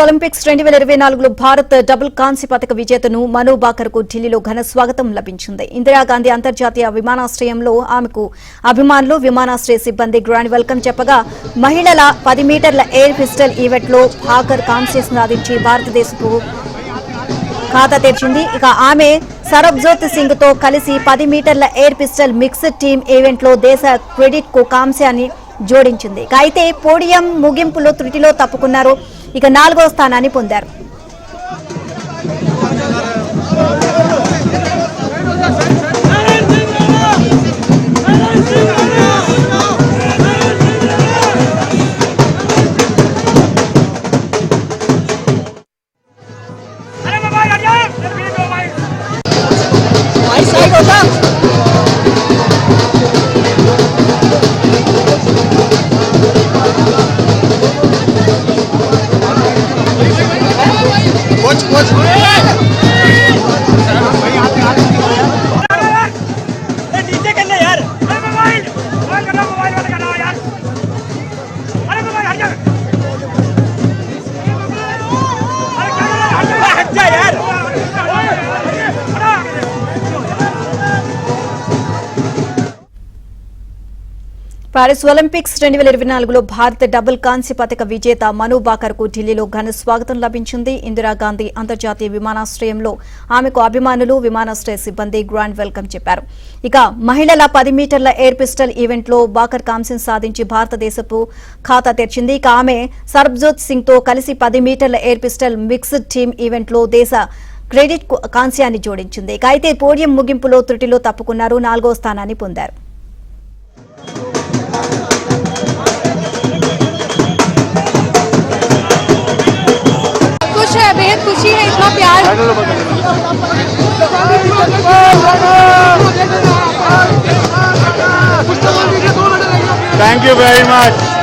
Olympics 2024లో Bharat double కాంస్య పతక విజేతను మను బాకర్కు ఢిల్లీలో ఘన స్వాగతం లభించింది. ఇందిరాగాంధీ అంతర్జాతీయ విమానాశ్రయంలో ఆమెకు అభిమానులు, విమానాశ్రయ సిబ్బంది గ్రాండ్ వెల్కమ్ చెప్పగా, మహిళల 10 మీటర్ల ఎయిర్ పిస్టల్ ఈవెంట్లో బాకర్ కాంస్య సాధించి భారతదేశపు ఖాతా తెరిచింది. ఇక ఆమె సరబ్జోత్ సింగ్ తో కలిసి 10 మీటర్ల ఎయిర్ పిస్టల్ మిక్స్డ్ టీమ్ ఈవెంట్లో దేశ క్రెడిట్ కు కాంస్యాన్ని జోడించింది. అయితే పోడియం ముగింపులో త్రుటిలో తప్పుకున్నారు. ఇక 4వ స్థానాన్ని పొందారు. పారిస్ ఒలింపిక్స్ 2024లో భారత డబుల్ కాంస్య పతక విజేత మను బాకర్కు ఢిల్లీలో ఘన స్వాగతం లభించింది. ఇందిరాగాంధీ అంతర్జాతీయ విమానాశ్రయంలో ఆమెకు అభిమానులు, విమానాశ్రయ సిబ్బంది గ్రాండ్ వెల్కమ్ చెప్పారు. ఇక మహిళల 10 మీటర్ల ఎయిర్ పిస్టల్ ఈవెంట్లో బాకర్ కాంస్యం సాధించి భారతదేశపు ఖాతా తెరిచింది. ఇక ఆమె సరబ్జోత్ సింగ్ తో కలిసి 10 మీటర్ల ఎయిర్ పిస్టల్ మిక్స్డ్ టీమ్ ఈవెంట్లో దేశ క్రెడిట్ కాంస్యాన్ని జోడించింది. ఇక అయితే పోడియం ముగింపులో త్రుటిలో తప్పుకున్నారు. 4వ స్థానాన్ని పొందారు. बेहद खुशी है, इतना प्यार। Thank you very much.